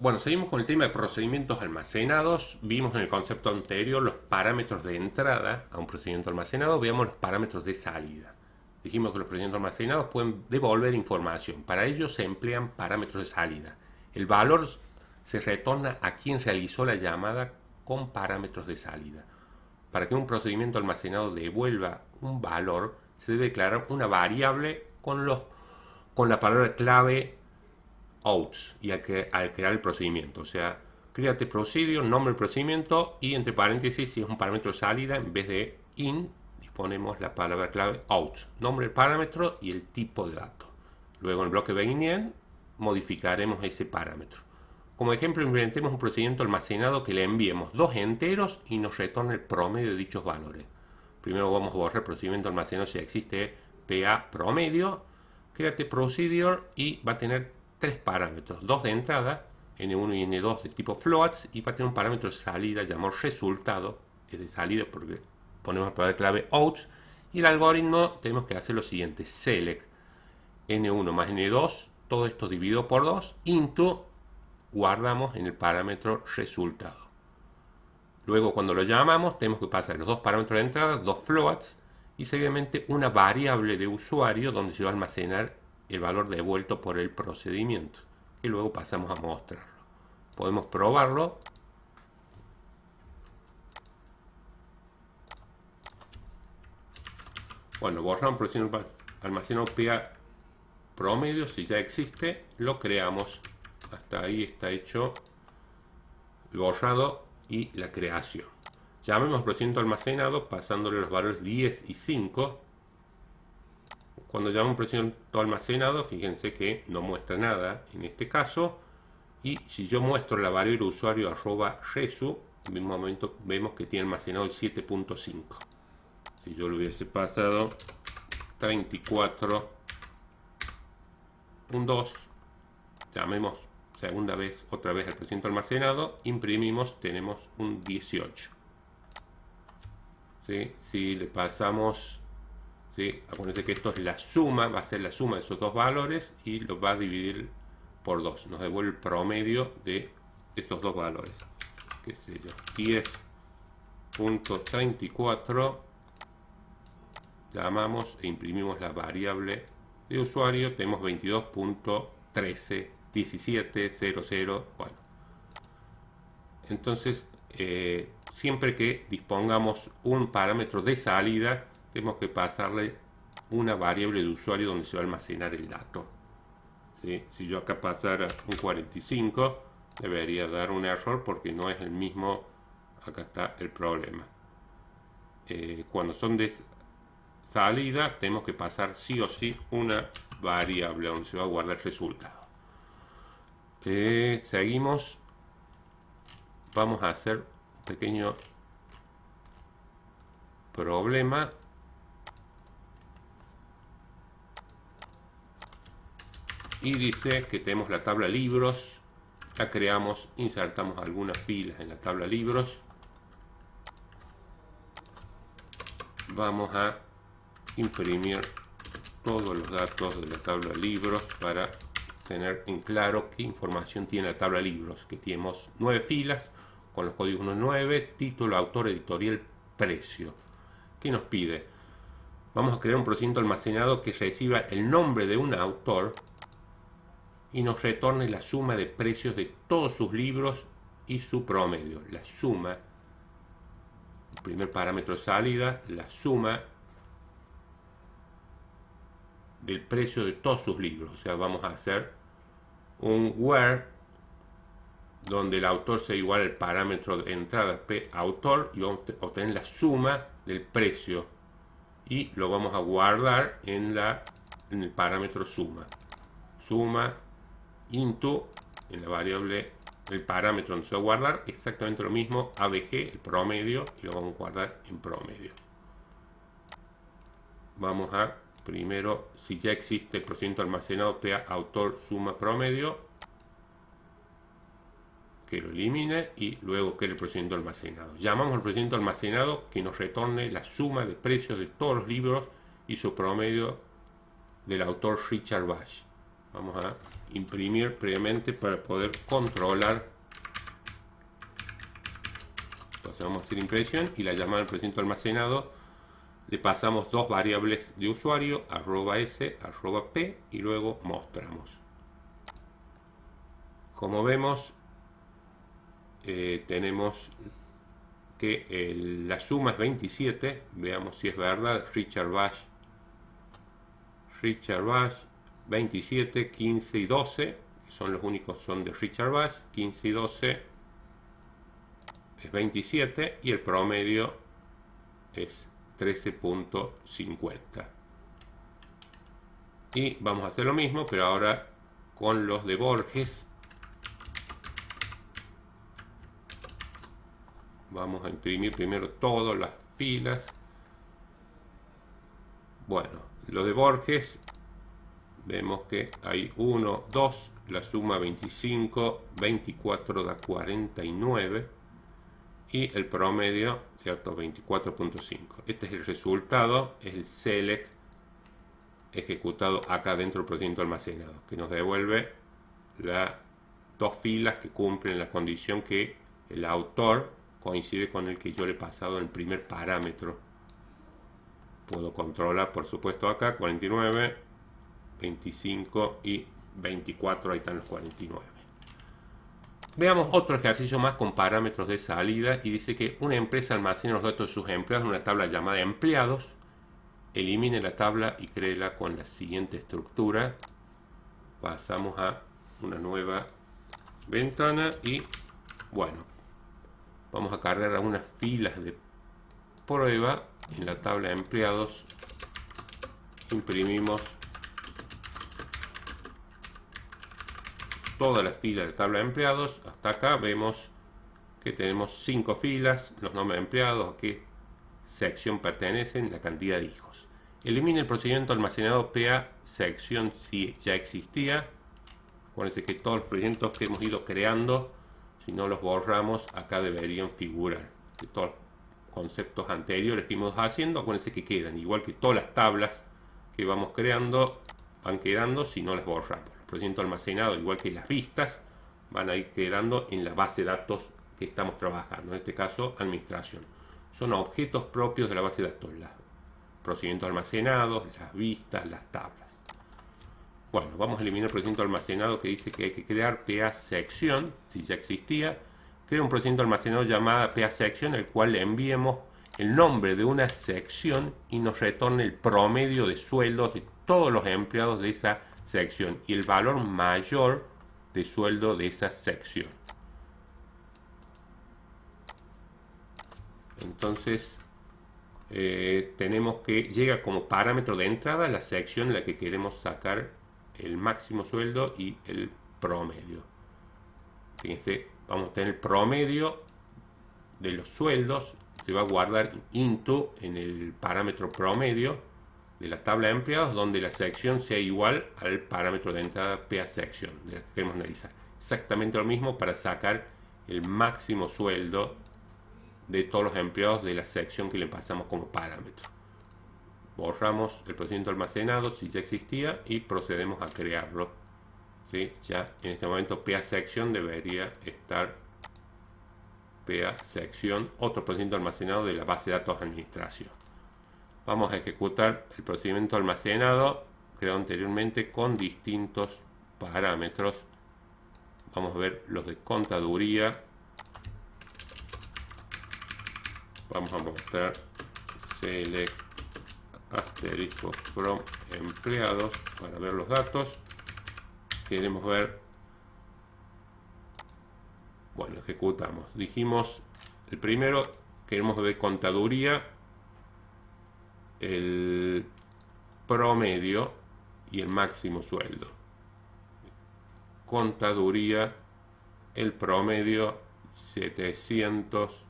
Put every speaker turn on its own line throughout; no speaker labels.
Bueno, seguimos con el tema de procedimientos almacenados. Vimos en el concepto anterior los parámetros de entrada a un procedimiento almacenado. Veamos los parámetros de salida. Dijimos que los procedimientos almacenados pueden devolver información. Para ello se emplean parámetros de salida. El valor se retorna a quien realizó la llamada con parámetros de salida. Para que un procedimiento almacenado devuelva un valor, se debe declarar una variable con la palabra clave outs y al crear el procedimiento. O sea, créate procedure, nombre del procedimiento y entre paréntesis, si es un parámetro de salida, en vez de in, disponemos la palabra clave out, nombre del parámetro y el tipo de dato. Luego en el bloque begin modificaremos ese parámetro. Como ejemplo, implementemos un procedimiento almacenado que le enviemos dos enteros y nos retorne el promedio de dichos valores. Primero vamos a borrar el procedimiento almacenado si existe PA promedio, créate procedure y va a tener tres parámetros, dos de entrada, N1 y N2 de tipo floats, y va a tener un parámetro de salida llamado resultado, es de salida porque ponemos la palabra clave out, y el algoritmo tenemos que hacer lo siguiente: select N1 más N2, todo esto dividido por 2, into, guardamos en el parámetro resultado. Luego cuando lo llamamos tenemos que pasar los dos parámetros de entrada, dos floats, y seguidamente una variable de usuario donde se va a almacenar el valor devuelto por el procedimiento, y luego pasamos a mostrarlo. Podemos probarlo. Bueno, borrar un procedimiento almacenado PA promedio, si ya existe, lo creamos. Hasta ahí está hecho el borrado y la creación. Llamemos procedimiento almacenado pasándole los valores 10 y 5. Cuando llamamos un procedimiento almacenado, fíjense que no muestra nada en este caso. Y si yo muestro la variable usuario @resu, en un momento vemos que tiene almacenado el 7.5. Si yo lo hubiese pasado 34.2, llamemos segunda vez, otra vez el procedimiento almacenado, imprimimos, tenemos un 18. ¿Sí? Si le pasamos, ¿sí? Acuérdense que esto es la suma, va a ser la suma de esos dos valores y lo va a dividir por 2. Nos devuelve el promedio de estos dos valores. ¿Qué sé yo? 10.34. Llamamos e imprimimos la variable de usuario. Tenemos 22.13, 17.00. Bueno, entonces siempre que dispongamos un parámetro de salida, tenemos que pasarle una variable de usuario donde se va a almacenar el dato. ¿Sí? Si yo acá pasara un 45, debería dar un error porque no es el mismo. Acá está el problema. Cuando son de salida, tenemos que pasar sí o sí una variable donde se va a guardar el resultado. Seguimos. Vamos a hacer un pequeño problema. Y dice que tenemos la tabla libros, la creamos, insertamos algunas filas en la tabla libros. Vamos a imprimir todos los datos de la tabla libros para tener en claro qué información tiene la tabla libros, que tenemos 9 filas con los códigos 1.9, título, autor, editorial, precio. ¿Qué nos pide? Vamos a crear un procedimiento almacenado que reciba el nombre de un autor y nos retorne la suma de precios de todos sus libros y su promedio. La suma, el primer parámetro de salida, la suma del precio de todos sus libros. O sea, vamos a hacer un where donde el autor sea igual al parámetro de entrada P autor y vamos a obtener la suma del precio y lo vamos a guardar en el parámetro suma into, en la variable, el parámetro donde se va a guardar exactamente lo mismo, ABG, el promedio, y lo vamos a guardar en promedio. Vamos a primero, si ya existe el procedimiento almacenado PA autor suma promedio, que lo elimine y luego que el procedimiento almacenado. Llamamos al procedimiento almacenado que nos retorne la suma de precios de todos los libros y su promedio del autor Richard Bach. Vamos a imprimir previamente para poder controlar. Entonces vamos a hacer impresión y la llamada del procedimiento almacenado. Le pasamos dos variables de usuario, @s, @p, y luego mostramos. Como vemos, tenemos que la suma es 27. Veamos si es verdad. Richard Bash 27, 15 y 12, que son los únicos, son de Richard Bash. 15 y 12 es 27 y el promedio es 13.50. Y vamos a hacer lo mismo, pero ahora con los de Borges. Vamos a imprimir primero todas las filas. Bueno, lo de Borges, vemos que hay 1, 2, la suma 25, 24 da 49 y el promedio, ¿cierto? 24.5. Este es el resultado, es el select ejecutado acá dentro del procedimiento almacenado, que nos devuelve las dos filas que cumplen la condición que el autor coincide con el que yo le he pasado en el primer parámetro. Puedo controlar, por supuesto, acá 49, 25 y 24, ahí están los 49. Veamos otro ejercicio más con parámetros de salida y dice que una empresa almacena los datos de sus empleados en una tabla llamada empleados. Elimine la tabla y créela con la siguiente estructura. Pasamos a una nueva ventana y bueno, vamos a cargar algunas filas de prueba en la tabla de empleados. Imprimimos todas las filas de tabla de empleados. Hasta acá vemos que tenemos 5 filas, los nombres de empleados, a qué sección pertenecen, la cantidad de hijos. Elimine el procedimiento almacenado PA sección si ya existía. Acuérdense que todos los procedimientos que hemos ido creando, si no los borramos, acá deberían figurar. De todos los conceptos anteriores que hemos haciendo, acuérdense que quedan, igual que todas las tablas que vamos creando, van quedando si no las borramos. El procedimiento almacenado, igual que las vistas, van a ir quedando en la base de datos que estamos trabajando, en este caso administración. Son objetos propios de la base de datos, los procedimientos almacenados, las vistas, las tablas. Bueno, vamos a eliminar el procedimiento almacenado que dice que hay que crear PA sección, si ya existía. Crea un procedimiento almacenado llamado PA sección, el cual le enviemos el nombre de una sección y nos retorne el promedio de sueldos de todos los empleados de esa sección y el valor mayor de sueldo de esa sección. Entonces tenemos que llega como parámetro de entrada la sección en la que queremos sacar el máximo sueldo y el promedio. Fíjense, vamos a tener el promedio de los sueldos, se va a guardar into en el parámetro promedio de la tabla de empleados, donde la sección sea igual al parámetro de entrada PA sección de la que queremos analizar. Exactamente lo mismo para sacar el máximo sueldo de todos los empleados de la sección que le pasamos como parámetro. Borramos el procedimiento almacenado si ya existía y procedemos a crearlo. ¿Sí? Ya en este momento PA sección debería estar PA sección, otro procedimiento almacenado de la base de datos administración. Vamos a ejecutar el procedimiento almacenado creado anteriormente con distintos parámetros. Vamos a ver los de contaduría. Vamos a mostrar select asterisco from empleados para ver los datos. Queremos ver, bueno, ejecutamos. Dijimos el primero, queremos ver contaduría, el promedio y el máximo sueldo. Contaduría, el promedio 700,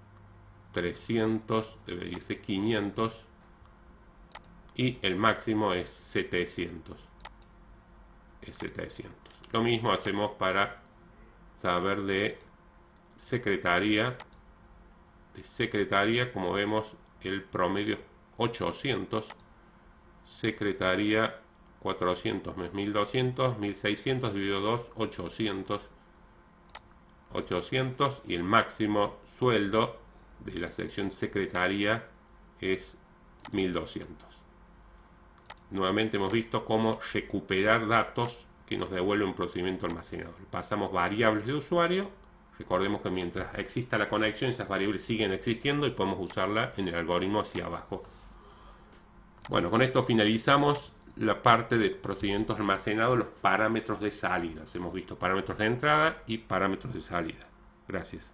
300, debería ser 500 y el máximo es 700. Es 700. Lo mismo hacemos para saber de secretaría. De secretaría, como vemos, el promedio es 800. Secretaría 400 menos 1200, 1600 dividido 2, 800. 800 y el máximo sueldo de la sección secretaría es 1200. Nuevamente hemos visto cómo recuperar datos que nos devuelve un procedimiento almacenador. Pasamos variables de usuario. Recordemos que mientras exista la conexión, esas variables siguen existiendo y podemos usarla en el algoritmo hacia abajo. Bueno, con esto finalizamos la parte de procedimientos almacenados, los parámetros de salida. Hemos visto parámetros de entrada y parámetros de salida. Gracias.